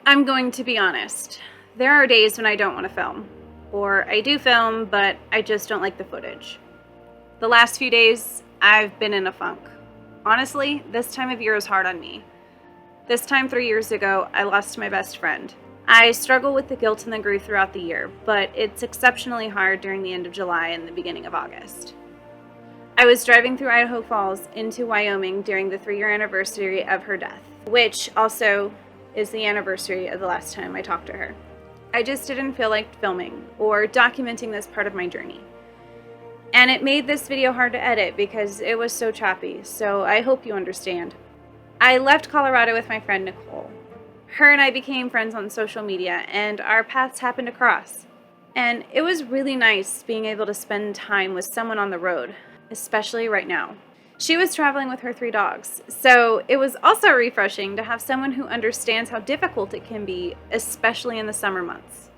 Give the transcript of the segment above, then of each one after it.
I'm going to be honest. There are days when I don't want to film. Or I do film, but I just don't like the footage. The last few days, I've been in a funk. Honestly, this time of year is hard on me. This time 3 years ago, I lost my best friend. I struggle with the guilt and the grief throughout the year, but it's exceptionally hard during the end of July and the beginning of August. I was driving through Idaho Falls into Wyoming during the 3-year anniversary of her death, which also is the anniversary of the last time I talked to her. I just didn't feel like filming or documenting this part of my journey. And it made this video hard to edit because it was so choppy, so I hope you understand. I left Colorado with my friend Nicole. Her and I became friends on social media, and our paths happened to cross. And it was really nice being able to spend time with someone on the road, especially right now. She was traveling with her 3 dogs, so it was also refreshing to have someone who understands how difficult it can be, especially in the summer months.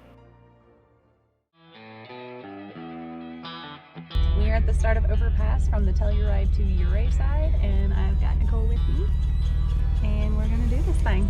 We are at the start of Overpass from the Telluride to Ouray side, and I've got Nicole with me, and we're gonna do this thing.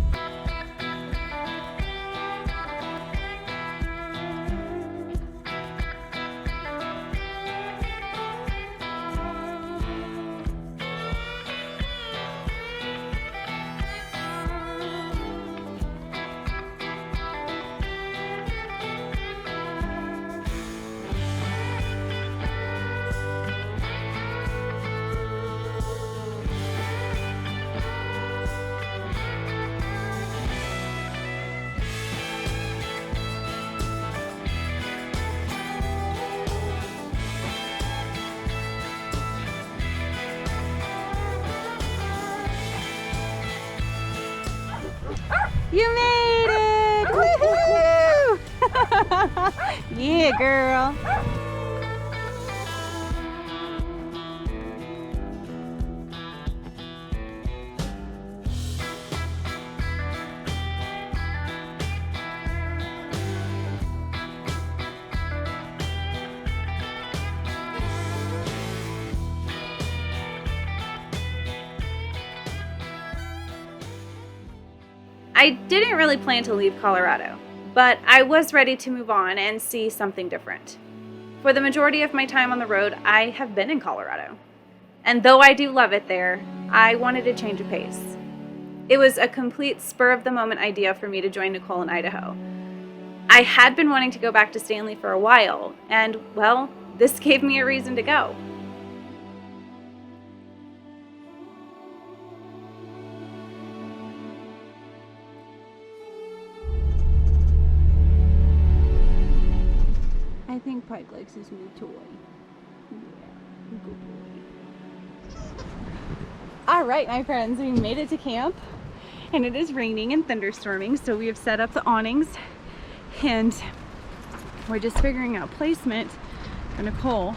You made it! Woohoo! Yeah, girl. I didn't really plan to leave Colorado, but I was ready to move on and see something different. For the majority of my time on the road, I have been in Colorado. And though I do love it there, I wanted to change of pace. It was a complete spur-of-the-moment idea for me to join Nicole in Idaho. I had been wanting to go back to Stanley for a while, and, well, this gave me a reason to go. I think Pike likes his new toy. Yeah, good boy. Alright, my friends, we made it to camp, and it is raining and thunderstorming, so we have set up the awnings, and we're just figuring out placement for Nicole.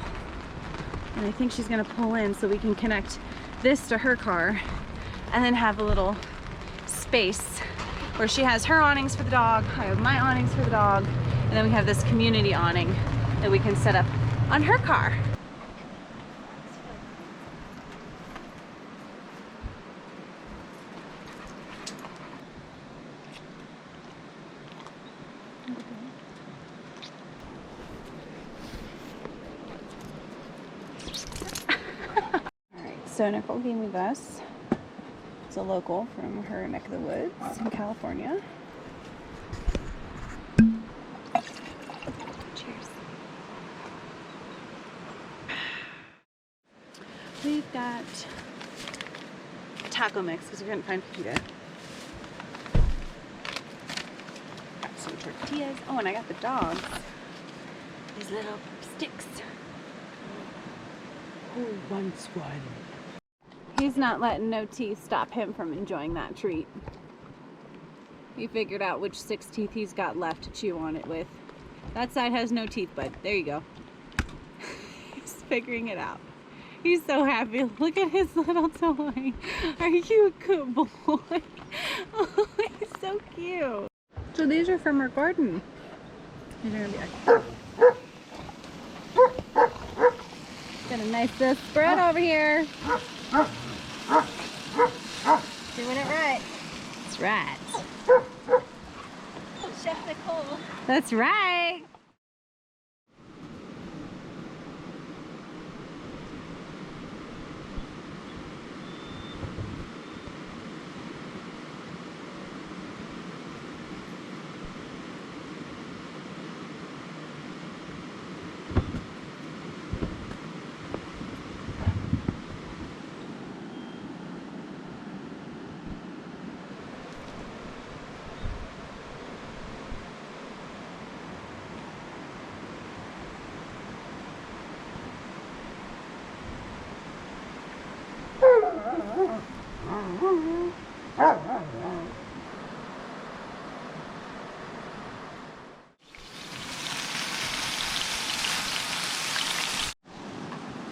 And I think she's going to pull in so we can connect this to her car, and then have a little space where she has her awnings for the dog, I have my awnings for the dog, and then we have this community awning that we can set up on her car. Alright, so Nicole gave me this. It's a local from her neck of the woods in California. We've got taco mix because we couldn't find fajita. Got some tortillas. Oh, and I got the dogs these little sticks. Who wants one? He's not letting no teeth stop him from enjoying that treat. He figured out which 6 teeth he's got left to chew on it with. That side has no teeth, bud. There you go. He's figuring it out. He's so happy. Look at his little toy. Are you a good boy? Oh, he's so cute. So these are from her garden. These are gonna be like... Got a nice spread over here. Doing it right. That's right. Chef Nicole. That's right.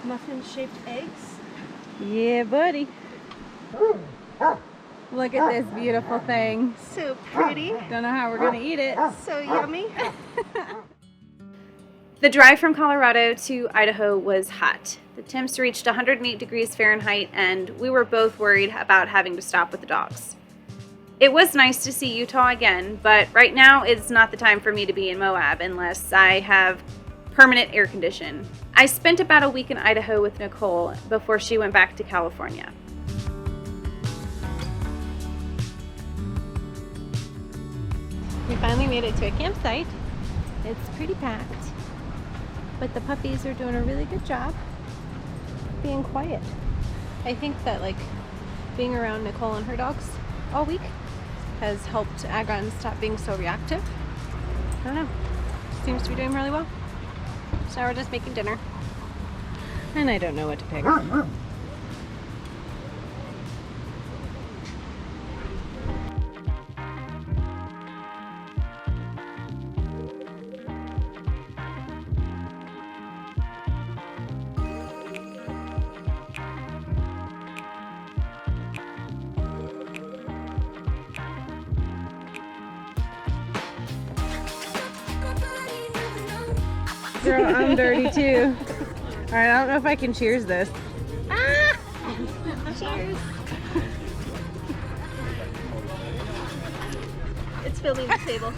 Muffin-shaped eggs. Yeah, buddy. Look at this beautiful thing. So pretty. Don't know how we're gonna eat it. So yummy. The drive from Colorado to Idaho was hot. The temps reached 108 degrees Fahrenheit, and we were both worried about having to stop with the dogs. It was nice to see Utah again, but right now it's not the time for me to be in Moab unless I have permanent air condition. I spent about a week in Idaho with Nicole before she went back to California. We finally made it to a campsite. It's pretty packed, but the puppies are doing a really good job being quiet. I think that being around Nicole and her dogs all week has helped Agron stop being so reactive. I don't know. Seems to be doing really well. So now we're just making dinner. And I don't know what to pick. Girl, I'm dirty too. Alright, I don't know if I can cheers this. Ah! Cheers. It's filling the table.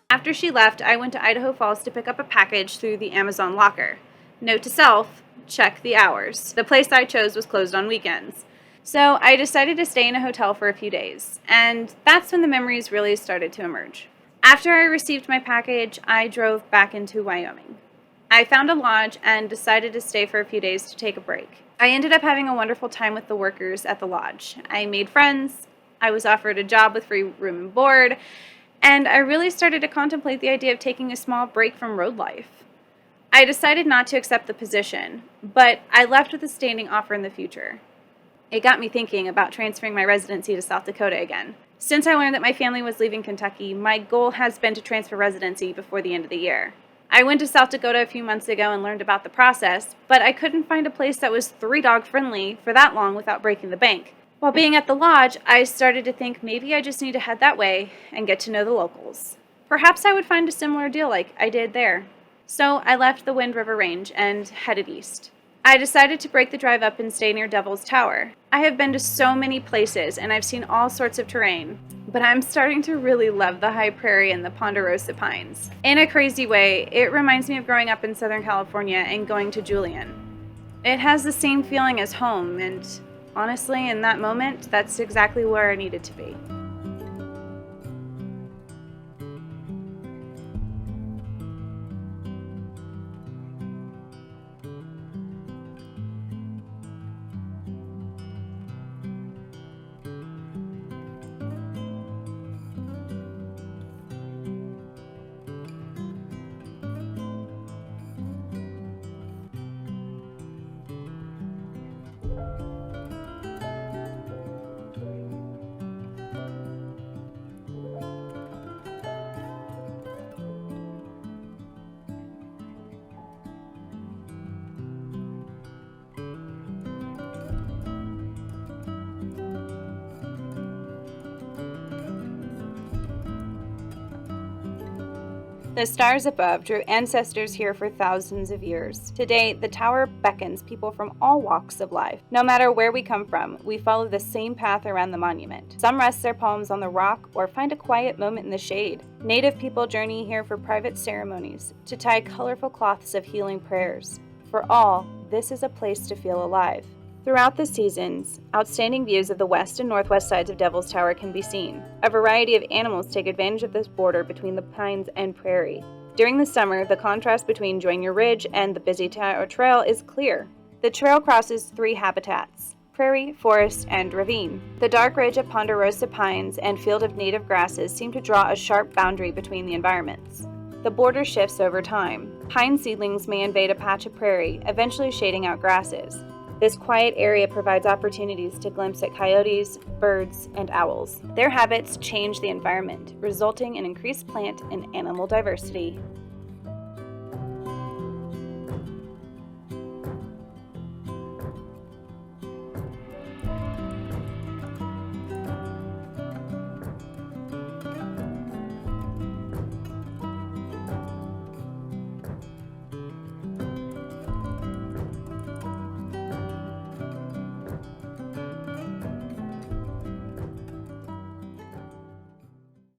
After she left, I went to Idaho Falls to pick up a package through the Amazon locker. Note to self, check the hours. The place I chose was closed on weekends. So I decided to stay in a hotel for a few days, and that's when the memories really started to emerge. After I received my package, I drove back into Wyoming. I found a lodge and decided to stay for a few days to take a break. I ended up having a wonderful time with the workers at the lodge. I made friends, I was offered a job with free room and board, and I really started to contemplate the idea of taking a small break from road life. I decided not to accept the position, but I left with a standing offer in the future. It got me thinking about transferring my residency to South Dakota again. Since I learned that my family was leaving Kentucky, my goal has been to transfer residency before the end of the year. I went to South Dakota a few months ago and learned about the process, but I couldn't find a place that was 3-dog friendly for that long without breaking the bank. While being at the lodge, I started to think maybe I just need to head that way and get to know the locals. Perhaps I would find a similar deal like I did there. So I left the Wind River Range and headed east. I decided to break the drive up and stay near Devil's Tower. I have been to so many places and I've seen all sorts of terrain, but I'm starting to really love the high prairie and the ponderosa pines. In a crazy way, it reminds me of growing up in Southern California and going to Julian. It has the same feeling as home, and honestly, in that moment, that's exactly where I needed to be. The stars above drew ancestors here for thousands of years. Today, the tower beckons people from all walks of life. No matter where we come from, we follow the same path around the monument. Some rest their palms on the rock or find a quiet moment in the shade. Native people journey here for private ceremonies, to tie colorful cloths of healing prayers. For all, this is a place to feel alive. Throughout the seasons, outstanding views of the west and northwest sides of Devil's Tower can be seen. A variety of animals take advantage of this border between the pines and prairie. During the summer, the contrast between Joyner Ridge and the busy Tower Trail is clear. The trail crosses 3 habitats: prairie, forest, and ravine. The dark ridge of ponderosa pines and field of native grasses seem to draw a sharp boundary between the environments. The border shifts over time. Pine seedlings may invade a patch of prairie, eventually shading out grasses. This quiet area provides opportunities to glimpse at coyotes, birds, and owls. Their habits change the environment, resulting in increased plant and animal diversity.